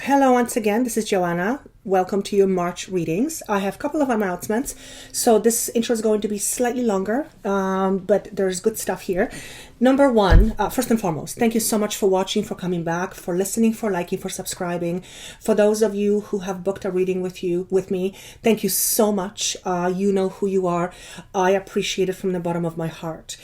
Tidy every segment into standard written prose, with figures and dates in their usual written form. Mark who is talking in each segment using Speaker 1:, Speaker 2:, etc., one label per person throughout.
Speaker 1: Hello once again, this is Joanna. Welcome to your March readings. I have a couple of announcements, so this intro is going to be slightly longer, but there's good stuff here. Number one, first and foremost, thank you so much for watching, for coming back, for listening, for liking, for subscribing. For those of you who have booked a reading with me, thank you so much. You know who you are. I appreciate it from the bottom of my heart.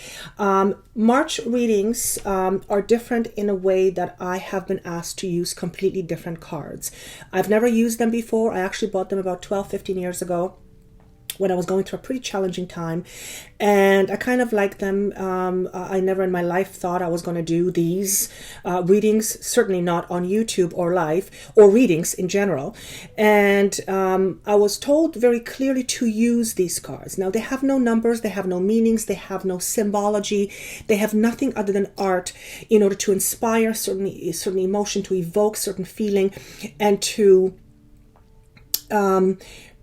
Speaker 1: March readings are different in a way that I have been asked to use completely different cards. I've never used them before. I actually bought them about 12-15 years ago when I was going through a pretty challenging time, and I kind of like them. I never in my life thought I was going to do these readings, certainly not on YouTube or live, or readings in general. And I was told very clearly to use these cards. Now, they have no numbers, they have no meanings, they have no symbology, they have nothing other than art in order to inspire certain emotion, to evoke certain feeling, and to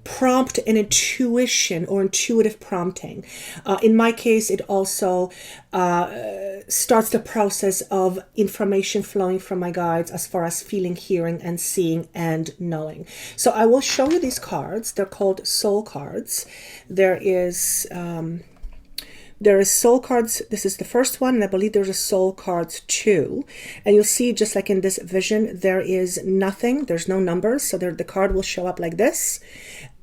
Speaker 1: prompt an intuition or intuitive prompting. In my case, it also starts the process of information flowing from my guides as far as feeling, hearing, and seeing and knowing. So I will show you these cards. They're called soul cards. There is soul cards. This is the first one, and I believe there's a soul cards 2. And you'll see, just like in this vision, there is nothing. There's no numbers. So the card will show up like this,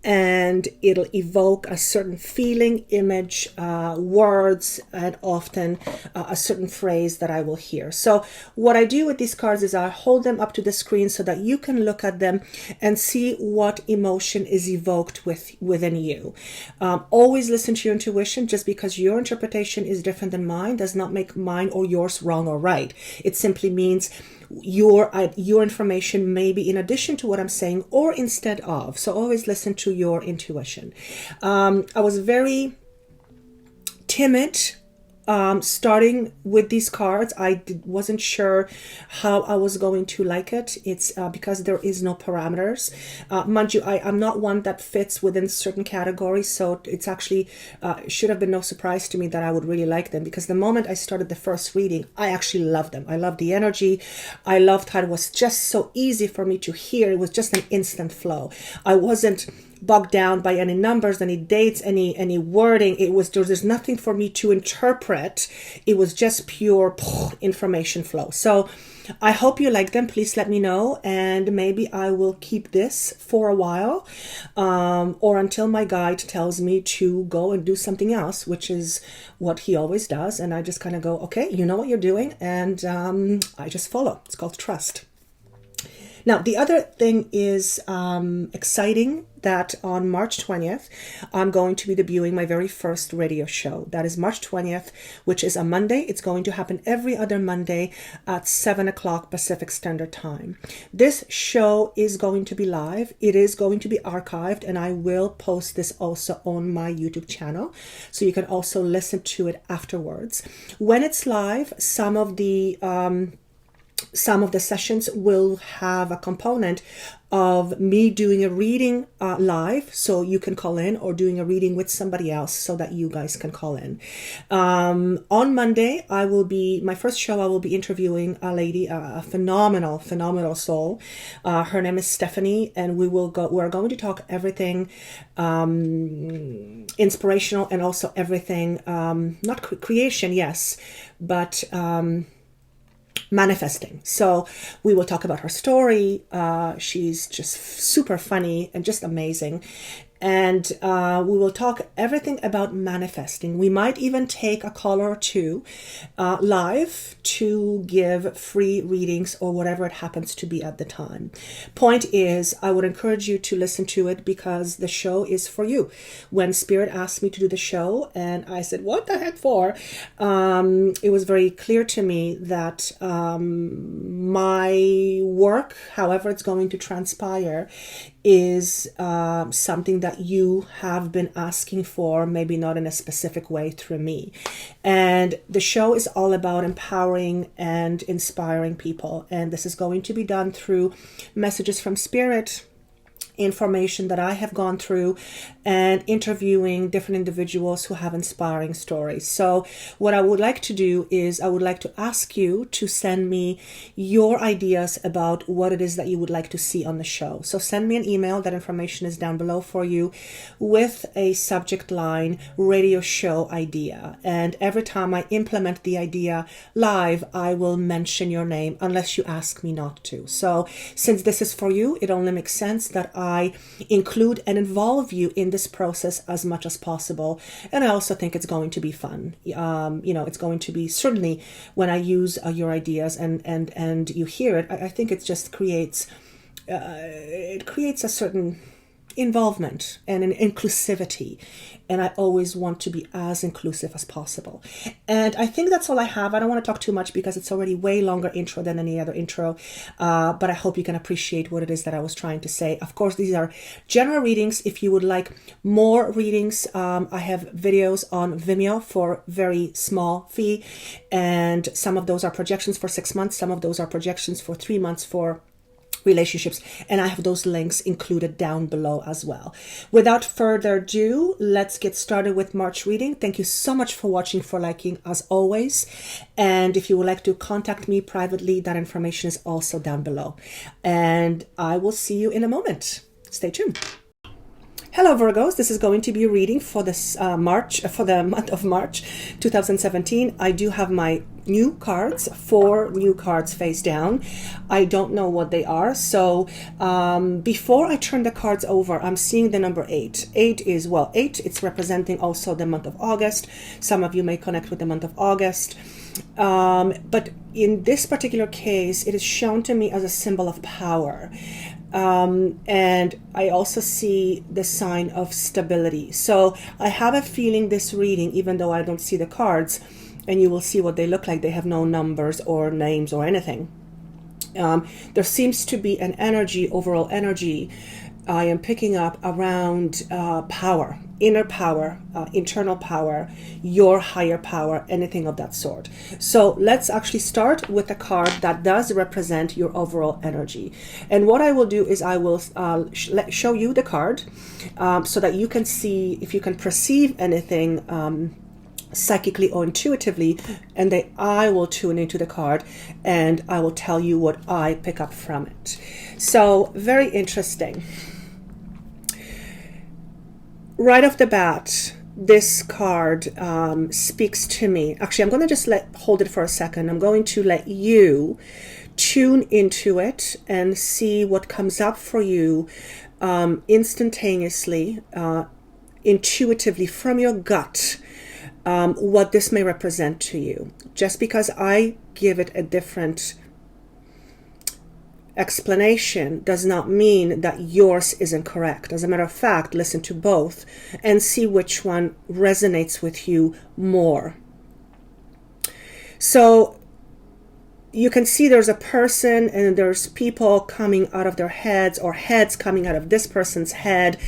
Speaker 1: and it'll evoke a certain feeling, image, words, and often a certain phrase that I will hear. So what I do with these cards is I hold them up to the screen so that you can look at them and see what emotion is evoked within you. Always listen to your intuition. Just because your interpretation is different than mine does not make mine or yours wrong or right. It simply means your information may be in addition to what I'm saying or instead of. So always listen to your intuition. I was very timid starting with these cards. I wasn't sure how I was going to like it. It's because there is no parameters. Mind you, I'm not one that fits within certain categories, so it's actually should have been no surprise to me that I would really like them, because the moment I started the first reading, I actually loved them. I loved the energy. I loved how it was just so easy for me to hear. It was just an instant flow. I wasn't bogged down by any numbers, any dates, any wording. There's nothing for me to interpret. It was just pure information flow. So I hope you like them. Please let me know, and maybe I will keep this for a while, or until my guide tells me to go and do something else, which is what he always does. And I just kind of go, okay, you know what you're doing, and I just follow. It's called trust. Now, the other thing is exciting, that on March 20th, I'm going to be debuting my very first radio show. That is March 20th, which is a Monday. It's going to happen every other Monday at 7 o'clock Pacific Standard Time. This show is going to be live. It is going to be archived, and I will post this also on my YouTube channel, so you can also listen to it afterwards. When it's live, some of the sessions will have a component of me doing a reading live, so you can call in, or doing a reading with somebody else so that you guys can call in. On Monday, my first show, I will be interviewing a lady, a phenomenal soul. Her name is Stephanie, and we're going to talk everything inspirational, and also everything, not creation, yes, but manifesting. So we will talk about her story. She's just super funny and just amazing. And we will talk everything about manifesting. We might even take a caller or two live to give free readings or whatever it happens to be at the time. Point is, I would encourage you to listen to it, because the show is for you. When Spirit asked me to do the show, and I said, what the heck for? It was very clear to me that my work, however it's going to transpire, is something that you have been asking for, maybe not in a specific way, through me. And the show is all about empowering and inspiring people. And this is going to be done through messages from Spirit, information that I have gone through and interviewing different individuals who have inspiring stories. So what I would like to do is I would like to ask you to send me your ideas about what it is that you would like to see on the show. So send me an email. That information is down below for you, with a subject line radio show idea. And every time I implement the idea live, I will mention your name unless you ask me not to. So since this is for you, it only makes sense that I include and involve you in this process as much as possible. And I also think it's going to be fun. It's going to be, certainly when I use your ideas and you hear it, I think it just creates a certain involvement and an inclusivity, and I always want to be as inclusive as possible. And I think that's all I have. I don't want to talk too much because it's already way longer intro than any other intro, but I hope you can appreciate what it is that I was trying to say. Of course, these are general readings. If you would like more readings, I have videos on Vimeo for very small fee, and some of those are projections for 6 months, some of those are projections for 3 months for relationships, and I have those links included down below as well. Without further ado, let's get started with March reading. Thank you so much for watching, for liking, as always. And if you would like to contact me privately, that information is also down below. And I will see you in a moment. Stay tuned. Hello Virgos, this is going to be a reading for this for the month of March 2017. I do have my new cards, 4 new cards face down. I don't know what they are. So before I turn the cards over, I'm seeing the number 8. 8 is, well, 8, it's representing also the month of August. Some of you may connect with the month of August. But in this particular case, it is shown to me as a symbol of power. And I also see the sign of stability. So I have a feeling this reading, even though I don't see the cards, and you will see what they look like, they have no numbers or names or anything. There seems to be an energy, overall energy, I am picking up around power, inner power, internal power, your higher power, anything of that sort. So let's actually start with a card that does represent your overall energy. And what I will do is I will show you the card so that you can see if you can perceive anything psychically or intuitively, and then I will tune into the card and I will tell you what I pick up from it. So very interesting. Right off the bat, this card speaks to me. Actually, I'm going to just hold it for a second. I'm going to let you tune into it and see what comes up for you instantaneously, intuitively from your gut, what this may represent to you. Just because I give it a different explanation does not mean that yours isn't correct. As a matter of fact, listen to both and see which one resonates with you more. So you can see there's a person and there's people coming out of their heads, or heads coming out of this person's head,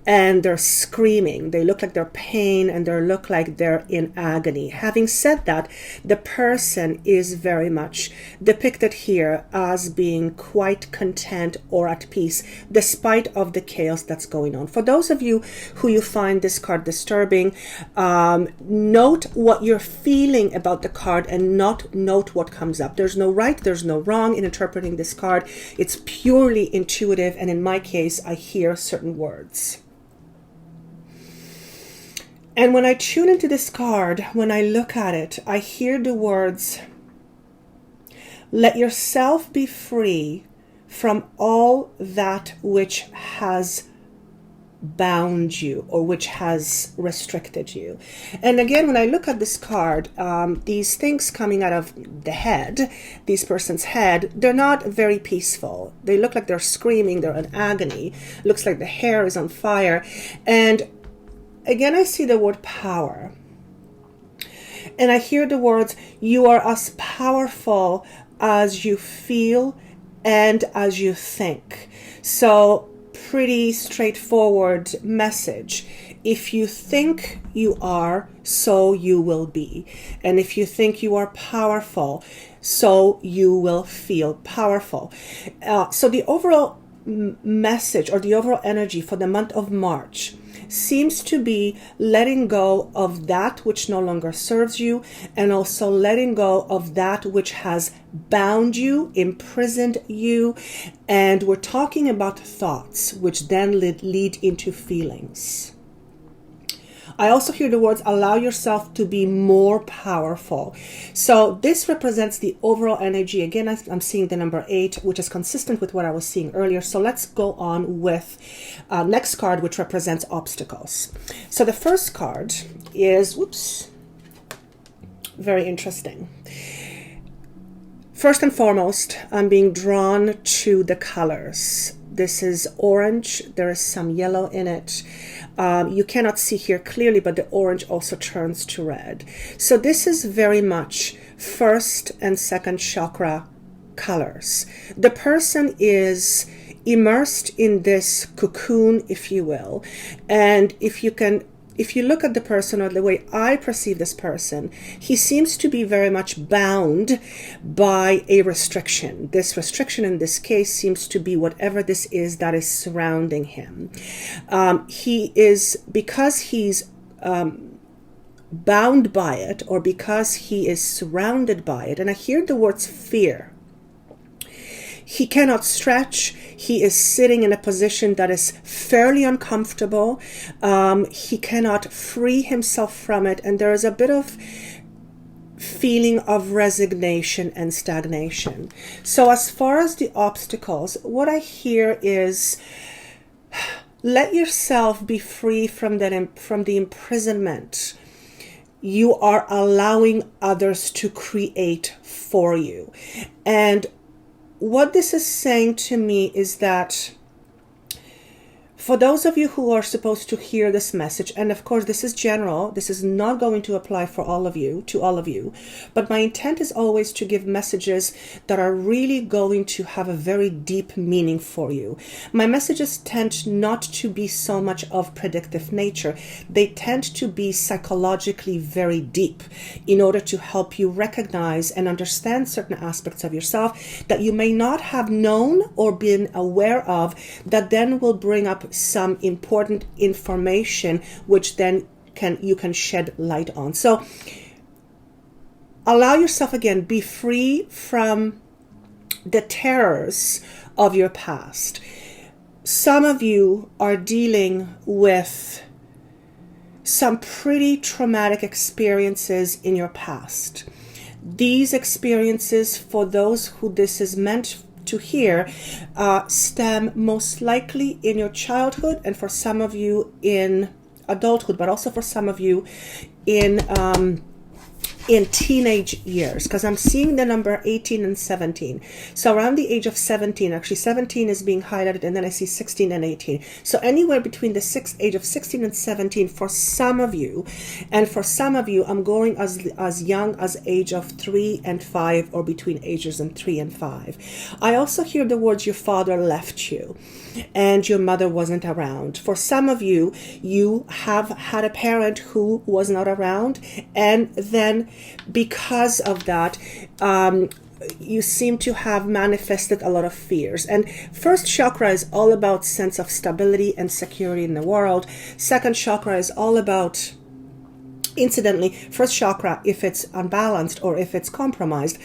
Speaker 1: and they're screaming. They look like they're pain and they look like they're in agony. Having said that, the person is very much depicted here as being quite content or at peace despite of the chaos that's going on. For those of you who you find this card disturbing, note what you're feeling about the card and not note what comes up. There's no right, there's no wrong in interpreting this card. It's purely intuitive, and in my case, I hear certain words. And when I tune into this card, when I look at it, I hear the words, let yourself be free from all that which has bound you or which has restricted you. And again, when I look at this card, these things coming out of the head, this person's head, they're not very peaceful. They look like they're screaming, they're in agony. Looks like the hair is on fire. And again, I see the word power. And I hear the words, you are as powerful as you feel and as you think. So pretty straightforward message. If you think you are, so you will be. And if you think you are powerful, so you will feel powerful. So the overall message or the overall energy for the month of March seems to be letting go of that which no longer serves you, and also letting go of that which has bound you, imprisoned you. And we're talking about thoughts, which then lead into feelings. I also hear the words, allow yourself to be more powerful. So this represents the overall energy. Again, I'm seeing the number 8, which is consistent with what I was seeing earlier. So let's go on with next card, which represents obstacles. So the first card is, very interesting. First and foremost, I'm being drawn to the colors. This is orange. There is some yellow in it. You cannot see here clearly, but the orange also turns to red. So this is very much first and second chakra colors. The person is immersed in this cocoon, if you will. And if you look at the person, or the way I perceive this person, he seems to be very much bound by a restriction. This restriction in this case seems to be whatever this is that is surrounding him. Because he's bound by it, or because he is surrounded by it, and I hear the words fear. He cannot stretch. He is sitting in a position that is fairly uncomfortable. He cannot free himself from it. And there is a bit of feeling of resignation and stagnation. So as far as the obstacles, what I hear is, let yourself be free from the imprisonment you are allowing others to create for you. And what this is saying to me is that for those of you who are supposed to hear this message, and of course this is general, this is not going to apply for all of you, but my intent is always to give messages that are really going to have a very deep meaning for you. My messages tend not to be so much of predictive nature. They tend to be psychologically very deep in order to help you recognize and understand certain aspects of yourself that you may not have known or been aware of, that then will bring up some important information which then you can shed light on. So allow yourself, again, be free from the terrors of your past. Some of you are dealing with some pretty traumatic experiences in your past. These experiences, for those who this is meant to hear, stem most likely in your childhood, and for some of you in adulthood, but also for some of you in teenage years, because I'm seeing the number 18 and 17. So around the age of 17, actually 17 is being highlighted, and then I see 16 and 18. So anywhere between the age of 16 and 17 for some of you, and for some of you I'm going as young as age of 3 and 5, or between ages of 3 and 5. I also hear the words, your father left you and your mother wasn't around. For some of you, you have had a parent who was not around, and then because of that, you seem to have manifested a lot of fears. And first chakra is all about sense of stability and security in the world. Second chakra is all about, incidentally, first chakra, if it's unbalanced or if it's compromised,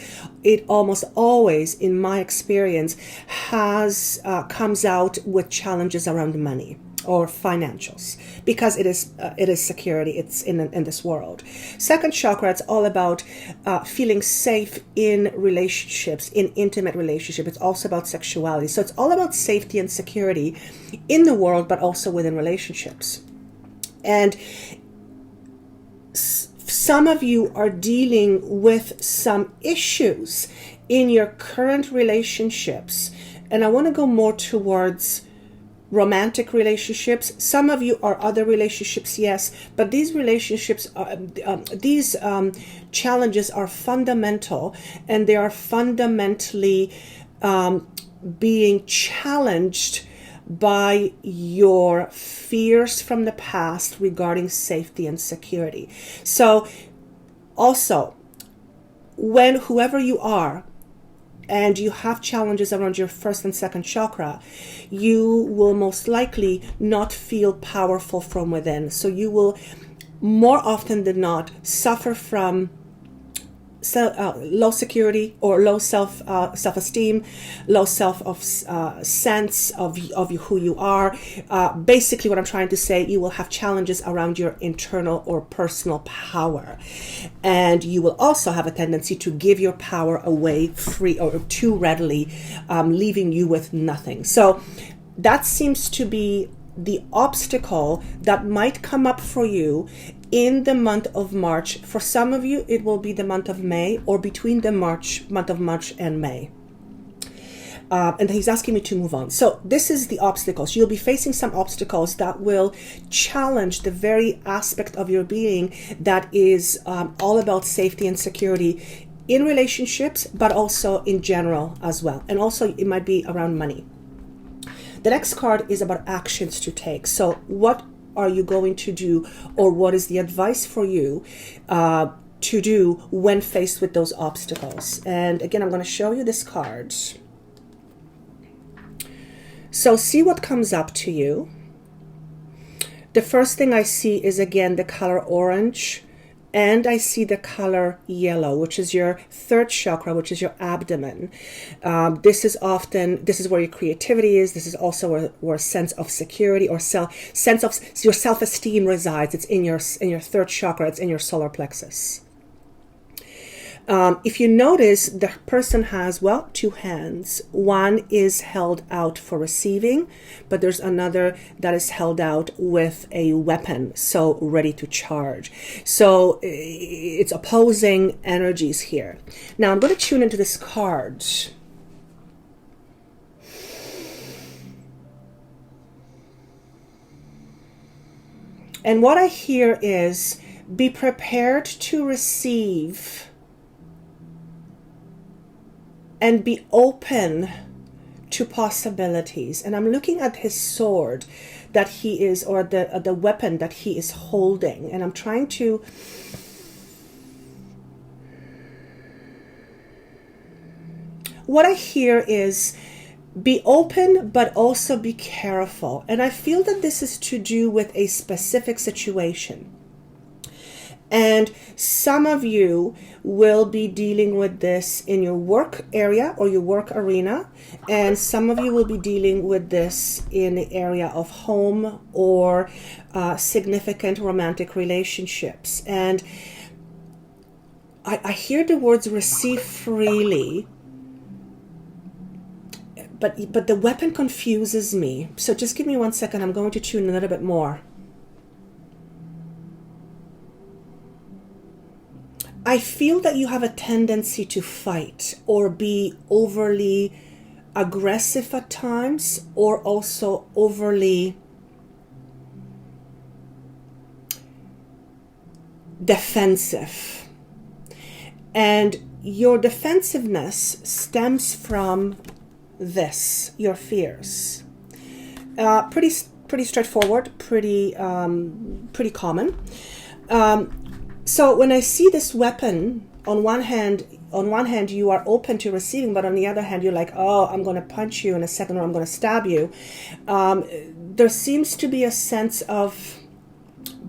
Speaker 1: it almost always, in my experience, comes out with challenges around money or financials, because it is security. It's in this world. Second chakra, it's all about feeling safe in relationships, in intimate relationship. It's also about sexuality. So it's all about safety and security in the world, but also within relationships. And some of you are dealing with some issues in your current relationships, and I want to go more towards romantic relationships. Some of you are other relationships, yes, but these relationships are, these challenges are fundamental, and they are fundamentally being challenged by your fears from the past regarding safety and security. So also, when whoever you are, and you have challenges around your first and second chakra, you will most likely not feel powerful from within. So you will more often than not suffer from low security or low self-esteem, low sense of who you are. Basically what I'm trying to say, you will have challenges around your internal or personal power, and you will also have a tendency to give your power away free or too readily, leaving you with nothing. So that seems to be the obstacle that might come up for you in the month of March. For some of you, it will be the month of May, or between the month of March and May. And he's asking me to move on. So this is the obstacles. You'll be facing some obstacles that will challenge the very aspect of your being that is all about safety and security in relationships, but also in general as well. And also it might be around money. The next card is about actions to take. So what are you going to do, or what is the advice for you to do when faced with those obstacles? And again, I'm going to show you this card. So see what comes up to you. The first thing I see is, again, the color orange, and I see the color yellow, which is your third chakra, which is your abdomen. This is where your creativity is. This is also where a sense of security or sense of your self-esteem resides. It's in your third chakra. It's in your solar plexus. If you notice, the person has, well, two hands. One is held out for receiving, but there's another that is held out with a weapon, so ready to charge. So it's opposing energies here. Now I'm going to tune into this card. And what I hear is, be prepared to receive and be open to possibilities. And I'm looking at his sword that he is, or the weapon that he is holding. And I'm trying to... What I hear is, be open, but also be careful. And I feel that this is to do with a specific situation. And some of you will be dealing with this in your work area or your work arena. And some of you will be dealing with this in the area of home or significant romantic relationships. And I hear the words receive freely, but the weapon confuses me. So just give me 1 second. I'm going to tune a little bit more. I feel that you have a tendency to fight or be overly aggressive at times, or also overly defensive. And your defensiveness stems from this, your fears. Pretty straightforward, pretty common. So when I see this weapon, on one hand you are open to receiving, but on the other hand you're like, oh, I'm going to punch you in a second, or I'm going to stab you. There seems to be a sense of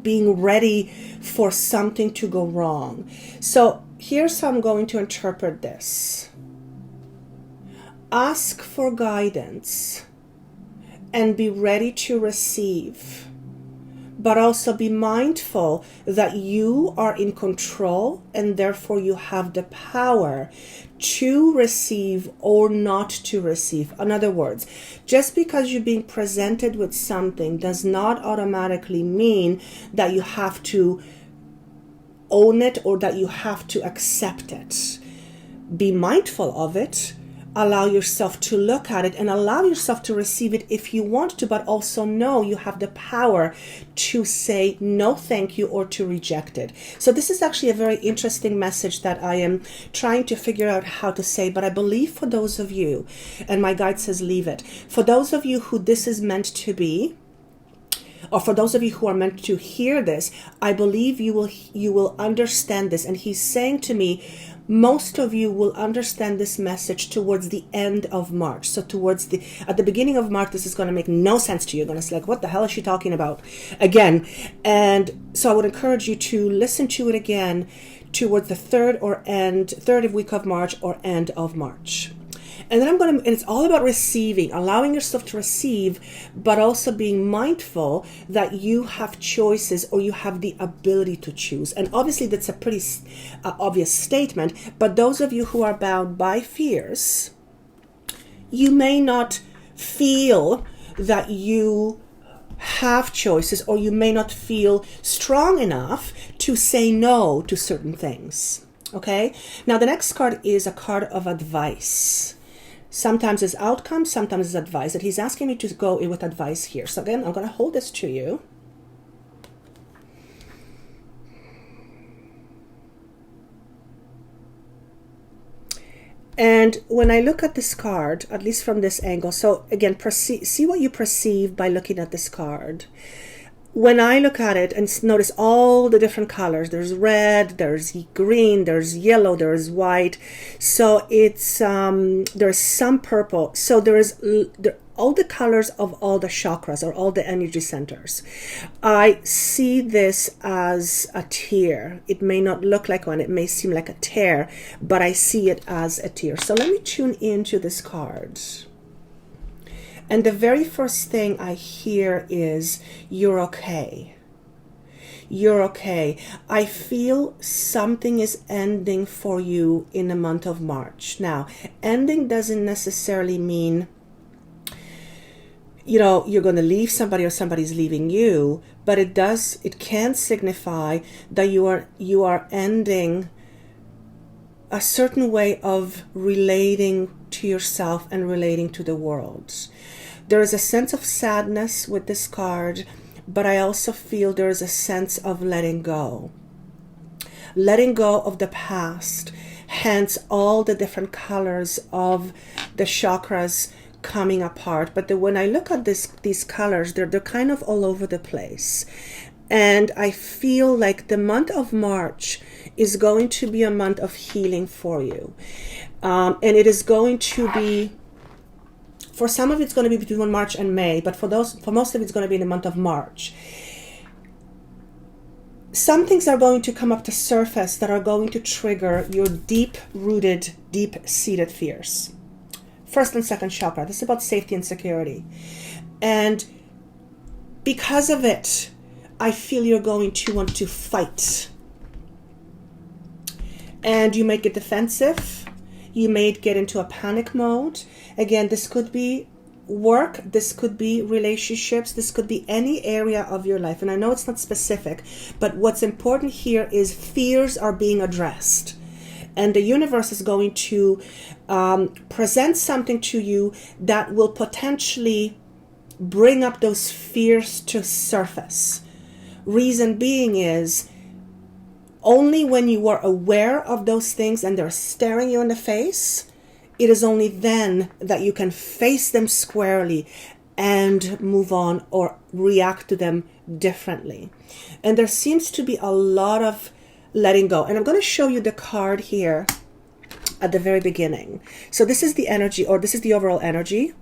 Speaker 1: being ready for something to go wrong. So here's how I'm going to interpret this. Ask for guidance and be ready to receive. But also be mindful that you are in control, and therefore you have the power to receive or not to receive. In other words, just because you're being presented with something does not automatically mean that you have to own it or that you have to accept it. Be mindful of it. Allow yourself to look at it and allow yourself to receive it if you want to, but also know you have the power to say no thank you or to reject it. So this is actually a very interesting message that I am trying to figure out how to say, but I believe for those of you, and my guide says leave it, for those of you who this is meant to be, or for those of you who are meant to hear this, I believe you will understand this. And he's saying to me, most of you will understand this message towards the end of March. So at the beginning of March, this is going to make no sense to you. You're going to say, like, what the hell is she talking about again? And so I would encourage you to listen to it again towards the third week of March or end of March. And then and it's all about receiving, allowing yourself to receive, but also being mindful that you have choices, or you have the ability to choose. And obviously that's a pretty obvious statement, but those of you who are bound by fears, you may not feel that you have choices, or you may not feel strong enough to say no to certain things. Okay? Now the next card is a card of advice. Sometimes it's outcome, sometimes it's advice. And he's asking me to go with advice here. So again, I'm going to hold this to you. And when I look at this card, at least from this angle, so again, see what you perceive by looking at this card. When I look at it and notice all the different colors, there's red, there's green, there's yellow, there's white. So it's, there's some purple. So all the colors of all the chakras, or all the energy centers. I see this as a tear. It may not look like one. It may seem like a tear, but I see it as a tear. So let me tune into this card. And the very first thing I hear is, you're okay. You're okay. I feel something is ending for you in the month of March. Now, ending doesn't necessarily mean, you're going to leave somebody or somebody's leaving you, but it can signify that you are ending a certain way of relating to yourself and relating to the world. There is a sense of sadness with this card, but I also feel there is a sense of letting go. Letting go of the past, hence all the different colors of the chakras coming apart. But when I look at these colors, they're kind of all over the place. And I feel like the month of March is going to be a month of healing for you. And it is going to be, for some of it's going to be between March and May, but for most of it's going to be in the month of March. Some things are going to come up to surface that are going to trigger your deep-rooted, deep-seated fears. First and second chakra. This is about safety and security. And because of it, I feel you're going to want to fight. And you may get defensive. You may get into a panic mode. Again, this could be work. This could be relationships. This could be any area of your life. And I know it's not specific, but what's important here is fears are being addressed. And the universe is going to present something to you that will potentially bring up those fears to surface. Reason being is, only when you are aware of those things and they're staring you in the face, it is only then that you can face them squarely and move on or react to them differently. And there seems to be a lot of letting go. And I'm going to show you the card here at the very beginning. So this is the energy, or this is the overall energy.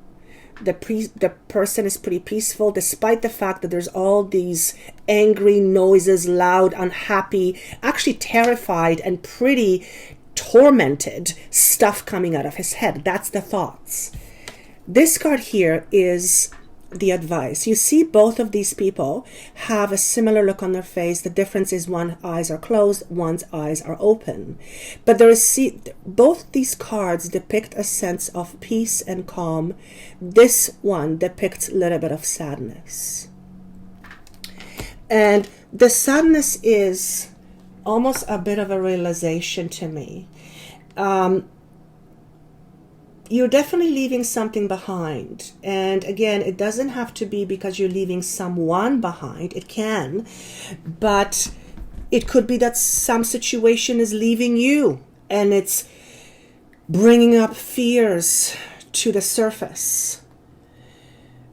Speaker 1: The person is pretty peaceful, despite the fact that there's all these angry noises, loud, unhappy, actually terrified and pretty tormented stuff coming out of his head. That's the thoughts. This card here is the advice. You see both of these people have a similar look on their face. The difference is one's eyes are closed, one's eyes are open. But both these cards depict a sense of peace and calm. This one depicts a little bit of sadness. And the sadness is almost a bit of a realization to me. You're definitely leaving something behind. And again, it doesn't have to be because you're leaving someone behind. It can. But it could be that some situation is leaving you. And it's bringing up fears to the surface.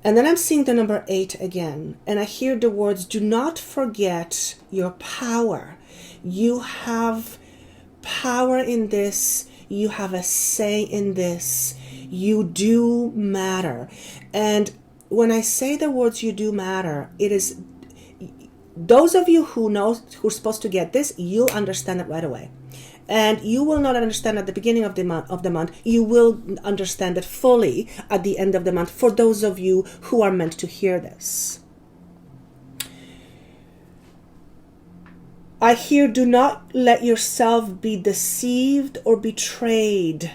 Speaker 1: And then I'm seeing the number 8 again. And I hear the words, do not forget your power. You have power in this. You have a say in this. You do matter. And when I say the words "you do matter," it is, those of you who know, who's supposed to get this, you'll understand it right away. And you will not understand at the beginning of the month. You will understand it fully at the end of the month, for those of you who are meant to hear this. I hear, do not let yourself be deceived or betrayed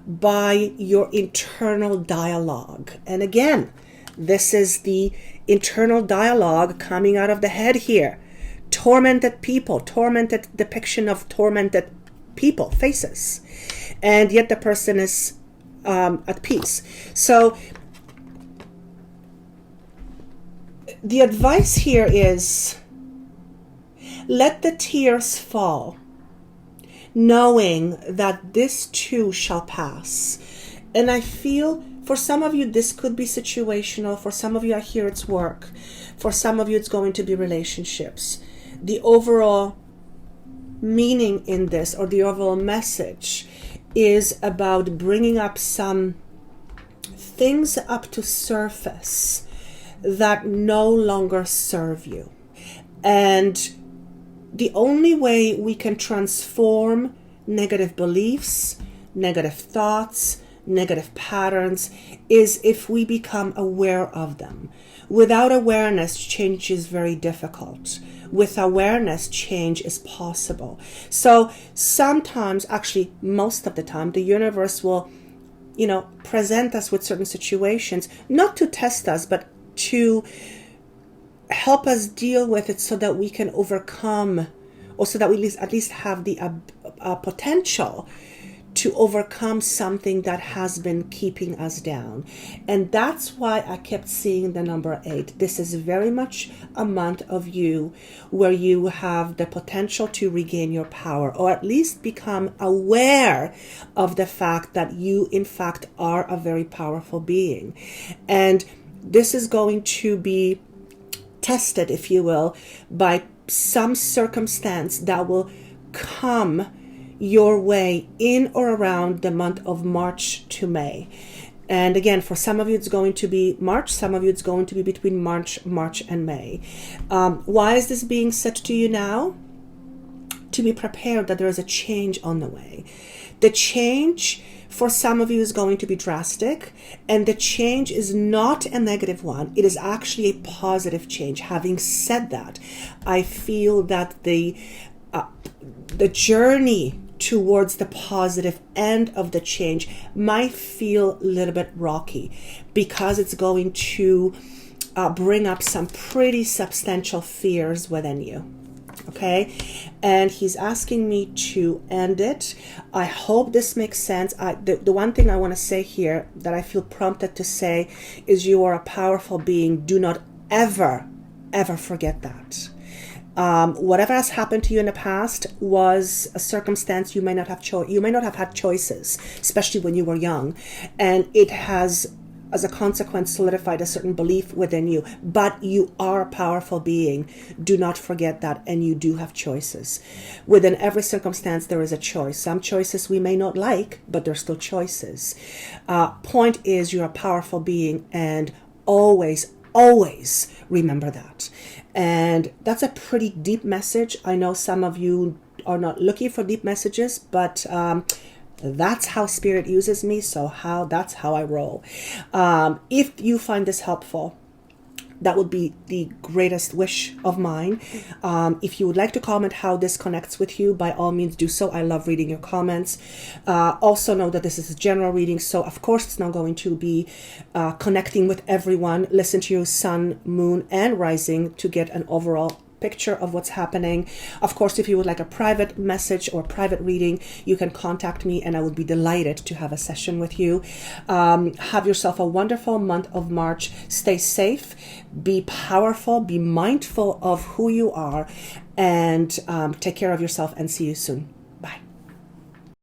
Speaker 1: by your internal dialogue. And again, this is the internal dialogue coming out of the head here. Tormented people, tormented depiction of tormented people, faces. And yet the person is at peace. So the advice here is, let the tears fall, knowing that this too shall pass. And I feel for some of you, this could be situational. For some of you, I hear it's work. For some of you, it's going to be relationships. The overall meaning in this, or the overall message, is about bringing up some things up to surface that no longer serve you. And the only way we can transform negative beliefs, negative thoughts, negative patterns is if we become aware of them. Without awareness, change is very difficult. With awareness, change is possible. So sometimes, actually most of the time, the universe will, present us with certain situations, not to test us, but to help us deal with it so that we can overcome, or so that we at least have the potential to overcome something that has been keeping us down. And that's why I kept seeing the number 8. This is very much a month of you where you have the potential to regain your power, or at least become aware of the fact that you in fact are a very powerful being. And this is going to be tested, if you will, by some circumstance that will come your way in or around the month of March to May. And again, for some of you, it's going to be March. Some of you, it's going to be between March and May. Why is this being said to you now? To be prepared that there is a change on the way. The change for some of you is going to be drastic, and the change is not a negative one. It is actually a positive change. Having said that, I feel that the journey towards the positive end of the change might feel a little bit rocky, because it's going to bring up some pretty substantial fears within you. Okay, and he's asking me to end it. I hope this makes sense. The one thing I want to say here that I feel prompted to say is, you are a powerful being. Do not ever forget that. Whatever has happened to you in the past was a circumstance. You may not have had choices, especially when you were young, and it has, as a consequence, solidified a certain belief within you. But you are a powerful being. Do not forget that, and you do have choices. Within every circumstance, there is a choice. Some choices we may not like, but they're still choices. Point is, you're a powerful being, and always remember that. And that's a pretty deep message. I know some of you are not looking for deep messages, but that's how Spirit uses me, that's how I roll. If you find this helpful, that would be the greatest wish of mine. If you would like to comment how this connects with you, by all means do so. I love reading your comments. Also know that this is a general reading, so of course it's not going to be connecting with everyone. Listen to your sun, moon, and rising to get an overall picture of what's happening. Of course, if you would like a private message or private reading, you can contact me, and I would be delighted to have a session with you. Have yourself a wonderful month of March. Stay safe, be powerful, be mindful of who you are, and take care of yourself, and see you soon.